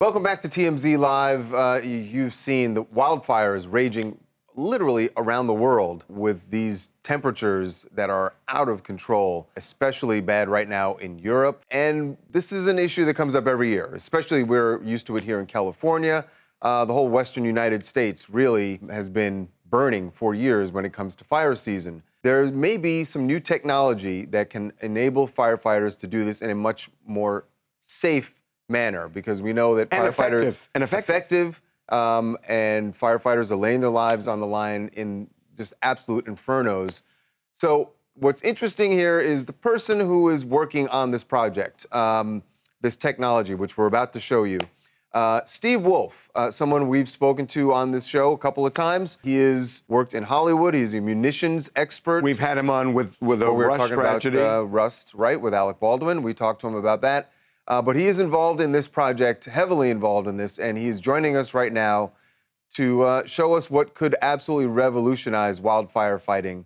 Welcome back to TMZ Live. You've seen the wildfires raging literally around the world with these temperatures that are out of control, especially bad right now in Europe. And this is an issue that comes up every year, especially we're used to it here in California. The whole Western United States really has been burning for years when it comes to fire season. There may be some new technology that can enable firefighters to do this in a much more safe manner, because we know that firefighters effective, and firefighters are laying their lives on the line in just absolute infernos. So what's interesting here is the person who is working on this project, this technology, which we're about to show you. Steve Wolf, someone we've spoken to on this show a couple of times. He has worked in Hollywood. He's a munitions expert. We've had him on with a Rust tragedy. About Rust, right, with Alec Baldwin. We talked to him about that. But he is involved in this project, heavily involved in this, and he's joining us right now to show us what could absolutely revolutionize wildfire fighting.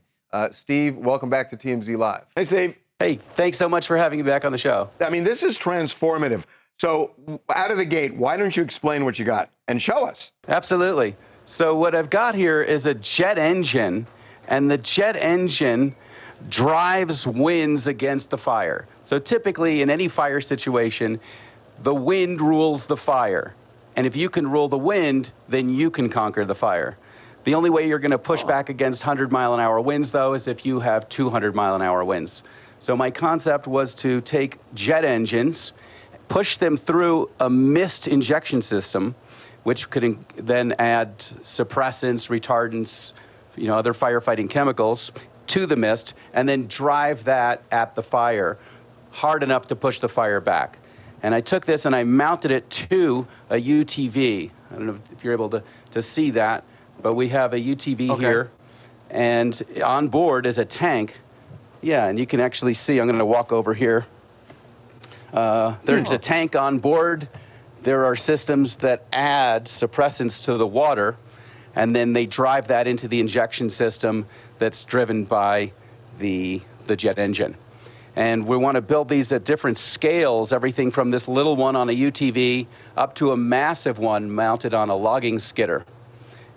Steve, welcome back to TMZ Live. Hey, Steve. Hey, thanks so much for having me back on the show. I mean, this is transformative. So out of the gate, why don't you explain what you got and show us? Absolutely. So what I've got here is a jet engine, and the jet engine drives winds against the fire. So typically in any fire situation, the wind rules the fire. And if you can rule the wind, then you can conquer the fire. The only way you're going to push back against 100-mile-an-hour winds, though, is if you have 200-mile-an-hour winds. So my concept was to take jet engines, push them through a mist injection system, which could then add suppressants, retardants, other firefighting chemicals to the mist, and then drive that at the fire hard enough to push the fire back. And I took this and I mounted it to a UTV. I don't know if you're able to see that, but we have a UTV here, and on board is a tank. Yeah, and you can actually see, I'm gonna walk over here. There's a tank on board. There are systems that add suppressants to the water, and then they drive that into the injection system that's driven by the jet engine. And we want to build these at different scales, everything from this little one on a UTV up to a massive one mounted on a logging skidder.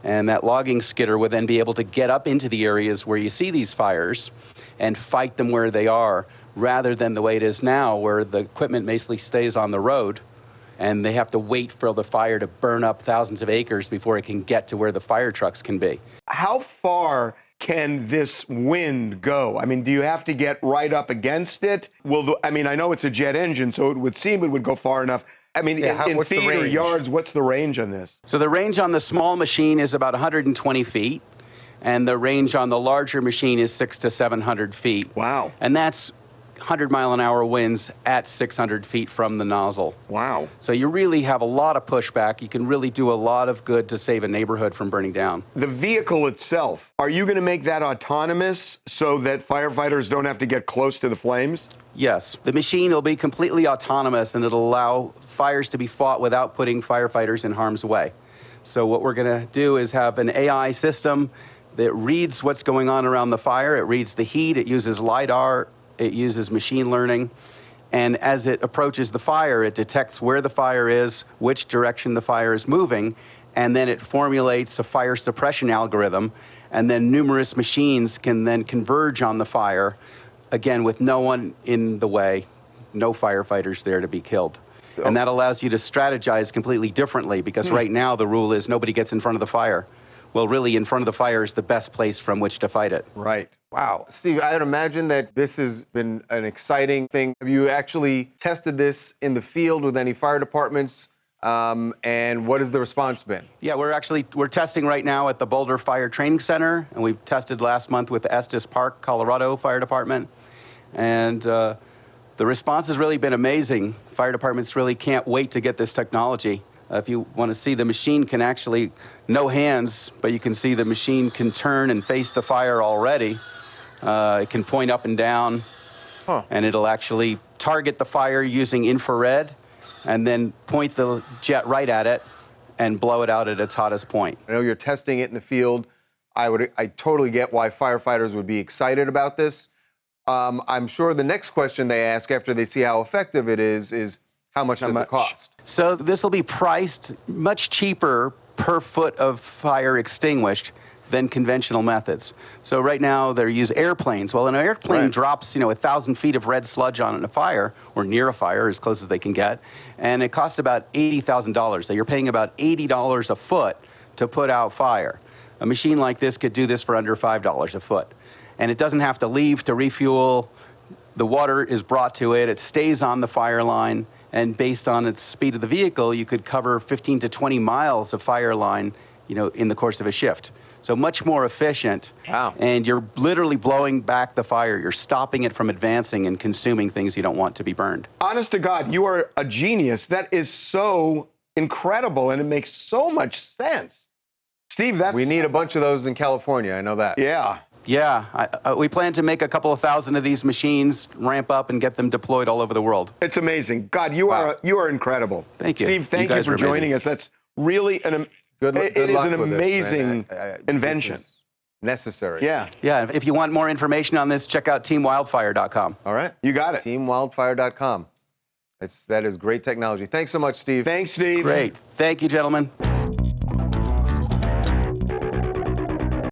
And that logging skidder would then be able to get up into the areas where you see these fires and fight them where they are, rather than the way it is now, where the equipment basically stays on the road and they have to wait for the fire to burn up thousands of acres before it can get to where the fire trucks can be. How far can this wind go? I mean, do you have to get right up against it? I know it's a jet engine, so it would seem it would go far enough. I mean, in feet or yards, what's the range on this? So the range on the small machine is about 120 feet, and the range on the larger machine is 600 to 700 feet. Wow. And that's 100-mile-an-hour winds at 600 feet from the nozzle. Wow. So you really have a lot of pushback. You can really do a lot of good to save a neighborhood from burning down. The vehicle itself, are you going to make that autonomous so that firefighters don't have to get close to the flames? Yes. The machine will be completely autonomous, and it'll allow fires to be fought without putting firefighters in harm's way. So what we're going to do is have an AI system that reads what's going on around the fire. It reads the heat. It uses LiDAR. It uses machine learning, and as it approaches the fire, it detects where the fire is, which direction the fire is moving, and then it formulates a fire suppression algorithm, and then numerous machines can then converge on the fire, again, with no one in the way, no firefighters there to be killed. And that allows you to strategize completely differently, because right now the rule is nobody gets in front of the fire. Well, really, in front of the fire is the best place from which to fight it. Right. Wow. Steve, I'd imagine that this has been an exciting thing. Have you actually tested this in the field with any fire departments? And what has the response been? Yeah, we're testing right now at the Boulder Fire Training Center, and we tested last month with the Estes Park, Colorado Fire Department. And the response has really been amazing. Fire departments really can't wait to get this technology. If you want to see, the machine can actually, no hands, but you can see the machine can turn and face the fire already. It can point up and down, and it'll actually target the fire using infrared, and then point the jet right at it and blow it out at its hottest point. I know you're testing it in the field. I totally get why firefighters would be excited about this. I'm sure the next question they ask after they see how effective it is How much does it cost? So this will be priced much cheaper per foot of fire extinguished than conventional methods. So right now they use airplanes. Well, an airplane drops, 1,000 feet of red sludge on a fire, or near a fire, as close as they can get, and it costs about $80,000. So you're paying about $80 a foot to put out fire. A machine like this could do this for under $5 a foot. And it doesn't have to leave to refuel. The water is brought to it. It stays on the fire line. And based on its speed of the vehicle, you could cover 15 to 20 miles of fire line, in the course of a shift. So much more efficient. Wow. And you're literally blowing back the fire. You're stopping it from advancing and consuming things you don't want to be burned. Honest to God, you are a genius. That is so incredible, and it makes so much sense. Steve, We need a bunch of those in California, I know that. Yeah. Yeah, we plan to make a couple of thousand of these machines, ramp up, and get them deployed all over the world. It's amazing. God, you are incredible. Thank you. Steve, thank you for joining us. That's really an amazing invention. This is necessary. Yeah. Yeah, if you want more information on this, check out teamwildfire.com. All right. You got it. Teamwildfire.com. That is great technology. Thanks so much, Steve. Thanks, Steve. Great. Thank you, gentlemen.